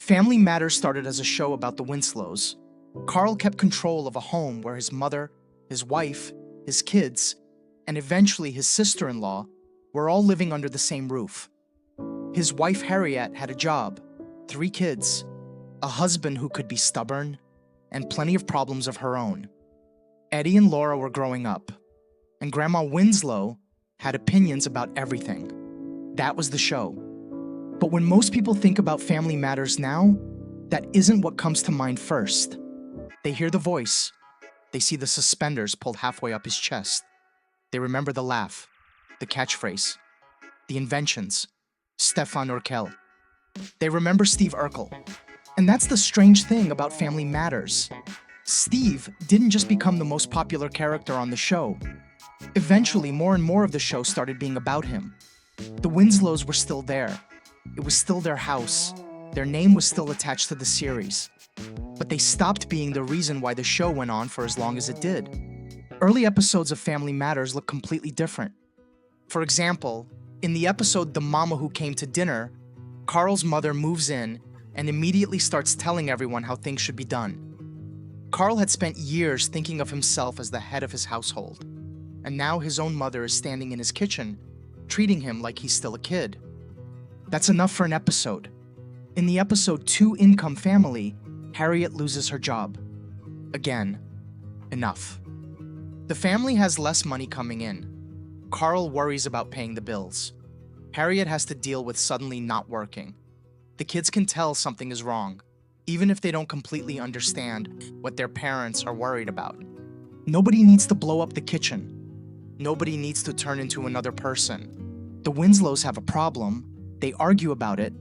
Family Matters started as a show about the Winslows. Carl kept control of a home where his mother, his wife, his kids, and eventually his sister-in-law were all living under the same roof. His wife Harriette had a job, 3 kids, a husband who could be stubborn, and plenty of problems of her own. Eddie and Laura were growing up, and Grandma Winslow had opinions about everything. That was the show. But when most people think about Family Matters now, that isn't what comes to mind first. They hear the voice. They see the suspenders pulled halfway up his chest. They remember the laugh, the catchphrase, the inventions, Stefan Urkel. They remember Steve Urkel. And that's the strange thing about Family Matters. Steve didn't just become the most popular character on the show. Eventually, more and more of the show started being about him. The Winslows were still there. It was still their house. Their name was still attached to the series. But they stopped being the reason why the show went on for as long as it did. Early episodes of Family Matters look completely different. For example, in the episode The Mama Who Came to Dinner, Carl's mother moves in and immediately starts telling everyone how things should be done. Carl had spent years thinking of himself as the head of his household, and now his own mother is standing in his kitchen, treating him like he's still a kid. That's enough for an episode. In the episode 2 Income Family, Harriette loses her job. Again, enough. The family has less money coming in. Carl worries about paying the bills. Harriette has to deal with suddenly not working. The kids can tell something is wrong, even if they don't completely understand what their parents are worried about. Nobody needs to blow up the kitchen. Nobody needs to turn into another person. The Winslows have a problem, they argue about it,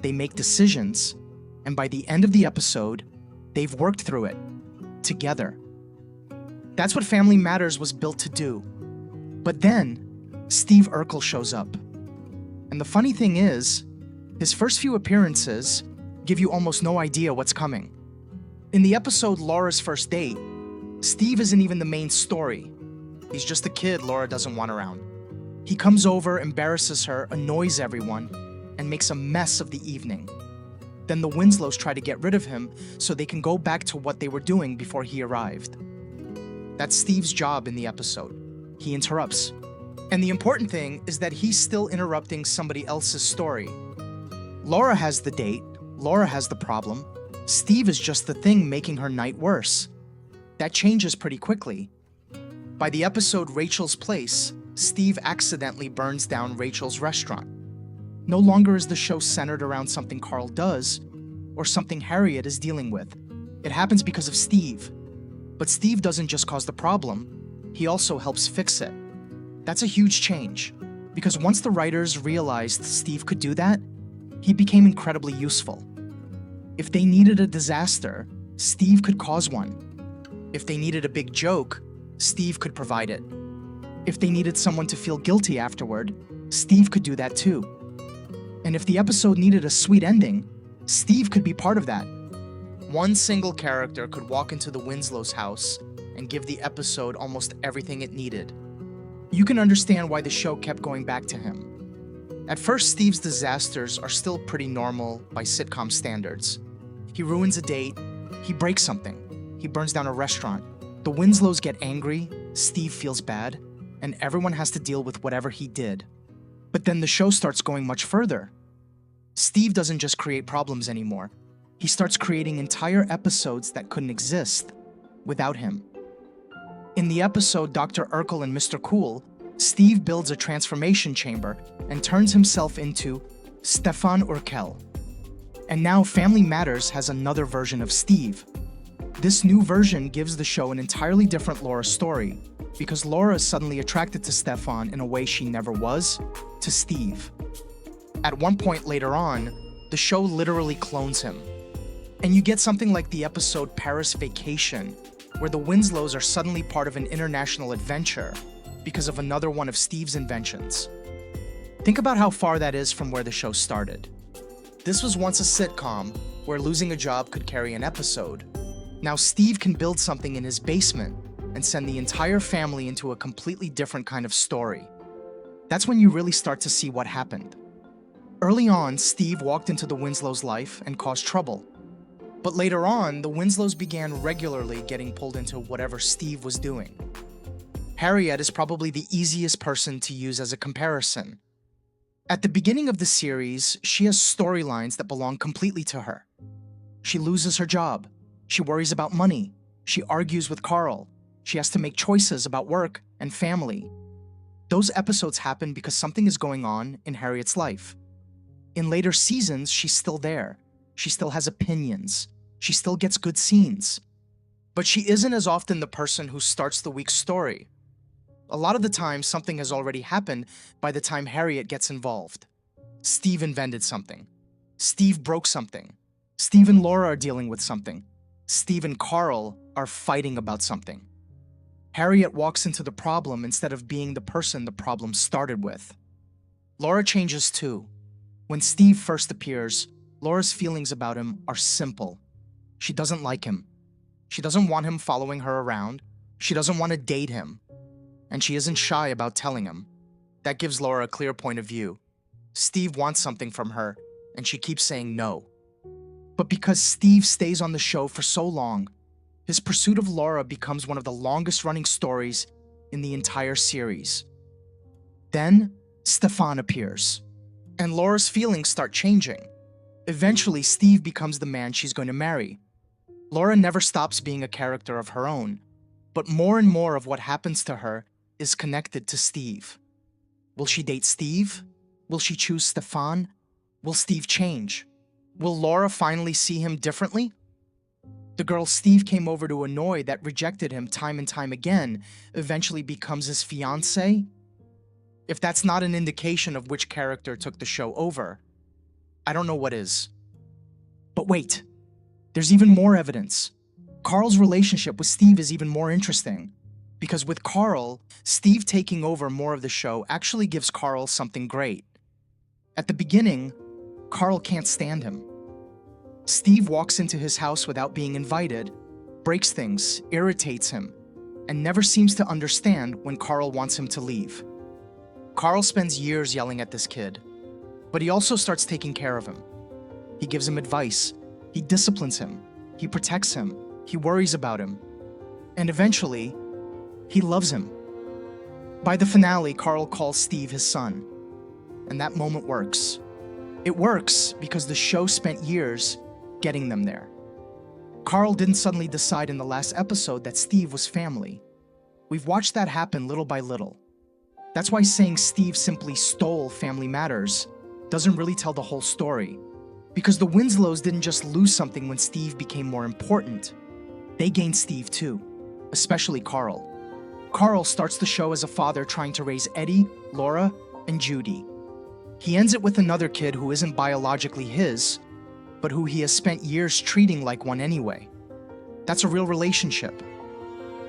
they make decisions, and by the end of the episode, they've worked through it, together. That's what Family Matters was built to do. But then, Steve Urkel shows up. And the funny thing is, his first few appearances give you almost no idea what's coming. In the episode Laura's First Date, Steve isn't even the main story. He's just a kid Laura doesn't want around. He comes over, embarrasses her, annoys everyone, and makes a mess of the evening. Then the Winslows try to get rid of him so they can go back to what they were doing before he arrived. That's Steve's job in the episode. He interrupts. And the important thing is that he's still interrupting somebody else's story. Laura has the date, Laura has the problem. Steve is just the thing making her night worse. That changes pretty quickly. By the episode Rachel's Place, Steve accidentally burns down Rachel's restaurant. No longer is the show centered around something Carl does or something Harriette is dealing with. It happens because of Steve. But Steve doesn't just cause the problem, he also helps fix it. That's a huge change, because once the writers realized Steve could do that, he became incredibly useful. If they needed a disaster, Steve could cause one. If they needed a big joke, Steve could provide it. If they needed someone to feel guilty afterward, Steve could do that too. And if the episode needed a sweet ending, Steve could be part of that. One single character could walk into the Winslow's house and give the episode almost everything it needed. You can understand why the show kept going back to him. At first, Steve's disasters are still pretty normal by sitcom standards. He ruins a date, he breaks something, he burns down a restaurant. The Winslows get angry, Steve feels bad, and everyone has to deal with whatever he did. But then the show starts going much further. Steve doesn't just create problems anymore. He starts creating entire episodes that couldn't exist without him. In the episode Dr. Urkel and Mr. Cool, Steve builds a transformation chamber and turns himself into Stefan Urquelle. And now Family Matters has another version of Steve. This new version gives the show an entirely different Laura story, because Laura is suddenly attracted to Stefan in a way she never was, to Steve. At one point later on, the show literally clones him. And you get something like the episode Paris Vacation, where the Winslows are suddenly part of an international adventure because of another one of Steve's inventions. Think about how far that is from where the show started. This was once a sitcom where losing a job could carry an episode. Now Steve can build something in his basement and send the entire family into a completely different kind of story. That's when you really start to see what happened. Early on, Steve walked into the Winslows' life and caused trouble. But later on, the Winslows began regularly getting pulled into whatever Steve was doing. Harriette is probably the easiest person to use as a comparison. At the beginning of the series, she has storylines that belong completely to her. She loses her job. She worries about money. She argues with Carl. She has to make choices about work and family. Those episodes happen because something is going on in Harriette's life. In later seasons, she's still there. She still has opinions. She still gets good scenes. But she isn't as often the person who starts the week's story. A lot of the time, something has already happened by the time Harriette gets involved. Steve invented something. Steve broke something. Steve and Laura are dealing with something. Steve and Carl are fighting about something. Harriette walks into the problem instead of being the person the problem started with. Laura changes too. When Steve first appears, Laura's feelings about him are simple. She doesn't like him. She doesn't want him following her around. She doesn't want to date him. And she isn't shy about telling him. That gives Laura a clear point of view. Steve wants something from her, and she keeps saying no. But because Steve stays on the show for so long, his pursuit of Laura becomes one of the longest-running stories in the entire series. Then, Stefan appears, and Laura's feelings start changing. Eventually, Steve becomes the man she's going to marry. Laura never stops being a character of her own, but more and more of what happens to her is connected to Steve. Will she date Steve? Will she choose Stefan? Will Steve change? Will Laura finally see him differently? The girl Steve came over to annoy that rejected him time and time again eventually becomes his fiancée? If that's not an indication of which character took the show over, I don't know what is. But wait, there's even more evidence. Carl's relationship with Steve is even more interesting, because with Carl, Steve taking over more of the show actually gives Carl something great. At the beginning, Carl can't stand him. Steve walks into his house without being invited, breaks things, irritates him, and never seems to understand when Carl wants him to leave. Carl spends years yelling at this kid, but he also starts taking care of him. He gives him advice, he disciplines him, he protects him, he worries about him, and eventually, he loves him. By the finale, Carl calls Steve his son, and that moment works. It works because the show spent years getting them there. Carl didn't suddenly decide in the last episode that Steve was family. We've watched that happen little by little. That's why saying Steve simply stole Family Matters doesn't really tell the whole story, because the Winslows didn't just lose something when Steve became more important. They gained Steve too, especially Carl. Carl starts the show as a father trying to raise Eddie, Laura, and Judy. He ends it with another kid who isn't biologically his, but who he has spent years treating like one anyway. That's a real relationship.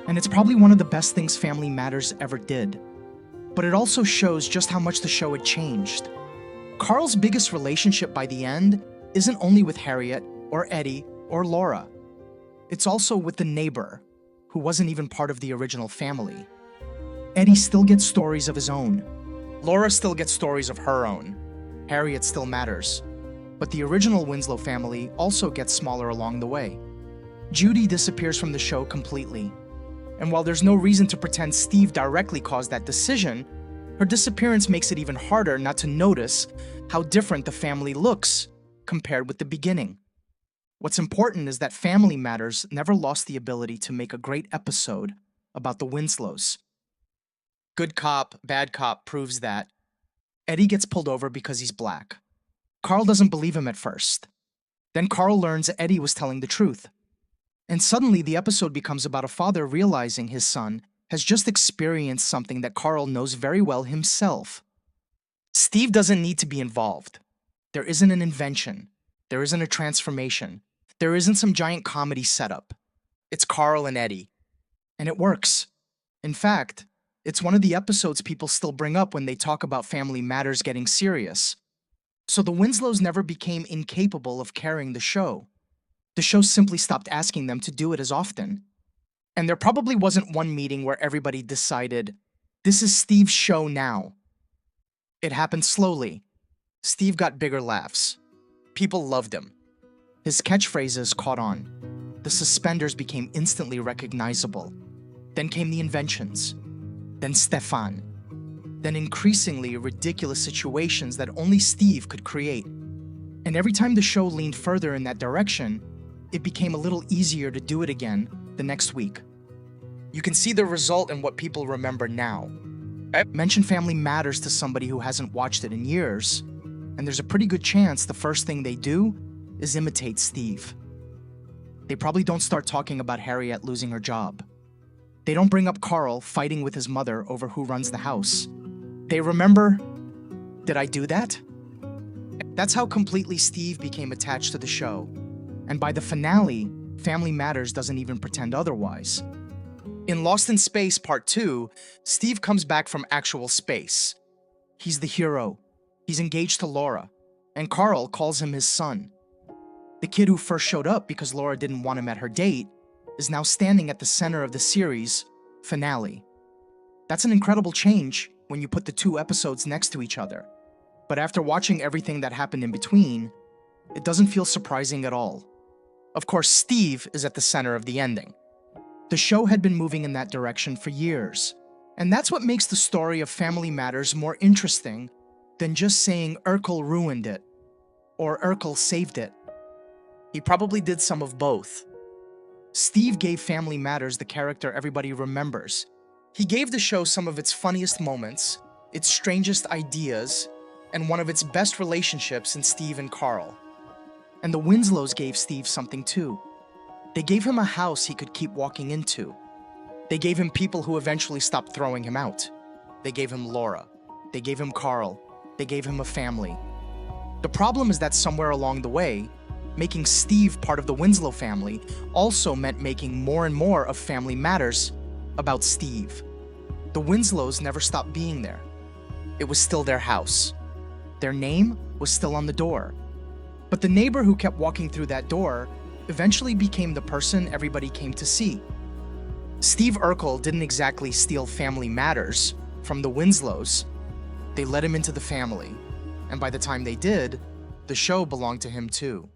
And it's probably one of the best things Family Matters ever did. But it also shows just how much the show had changed. Carl's biggest relationship by the end isn't only with Harriette, or Eddie, or Laura. It's also with the neighbor, who wasn't even part of the original family. Eddie still gets stories of his own. Laura still gets stories of her own. Harriette still matters. But the original Winslow family also gets smaller along the way. Judy disappears from the show completely. And while there's no reason to pretend Steve directly caused that decision, her disappearance makes it even harder not to notice how different the family looks compared with the beginning. What's important is that Family Matters never lost the ability to make a great episode about the Winslows. Good Cop, Bad Cop proves that. Eddie gets pulled over because he's black. Carl doesn't believe him at first. Then Carl learns Eddie was telling the truth. And suddenly the episode becomes about a father realizing his son has just experienced something that Carl knows very well himself. Steve doesn't need to be involved. There isn't an invention. There isn't a transformation. There isn't some giant comedy setup. It's Carl and Eddie. And it works. In fact, it's one of the episodes people still bring up when they talk about Family Matters getting serious. So the Winslows never became incapable of carrying the show. The show simply stopped asking them to do it as often. And there probably wasn't one meeting where everybody decided, this is Steve's show now. It happened slowly. Steve got bigger laughs. People loved him. His catchphrases caught on. The suspenders became instantly recognizable. Then came the inventions. Then Stefan. Then increasingly ridiculous situations that only Steve could create. And every time the show leaned further in that direction, it became a little easier to do it again the next week. You can see the result in what people remember now. Mention Family Matters to somebody who hasn't watched it in years, and there's a pretty good chance the first thing they do is imitate Steve. They probably don't start talking about Harriette losing her job. They don't bring up Carl fighting with his mother over who runs the house. They remember, did I do that? That's how completely Steve became attached to the show. And by the finale, Family Matters doesn't even pretend otherwise. In Lost in Space Part 2, Steve comes back from actual space. He's the hero. He's engaged to Laura, and Carl calls him his son. The kid who first showed up because Laura didn't want him at her date is now standing at the center of the series' finale. That's an incredible change when you put the two episodes next to each other. But after watching everything that happened in between, it doesn't feel surprising at all. Of course, Steve is at the center of the ending. The show had been moving in that direction for years, and that's what makes the story of Family Matters more interesting than just saying Urkel ruined it or Urkel saved it. He probably did some of both. Steve gave Family Matters the character everybody remembers. He gave the show some of its funniest moments, its strangest ideas, and one of its best relationships in Steve and Carl. And the Winslows gave Steve something too. They gave him a house he could keep walking into. They gave him people who eventually stopped throwing him out. They gave him Laura. They gave him Carl. They gave him a family. The problem is that somewhere along the way, making Steve part of the Winslow family also meant making more and more of Family Matters about Steve. The Winslows never stopped being there. It was still their house. Their name was still on the door. But the neighbor who kept walking through that door eventually became the person everybody came to see. Steve Urkel didn't exactly steal Family Matters from the Winslows. They let him into the family, and by the time they did, the show belonged to him too.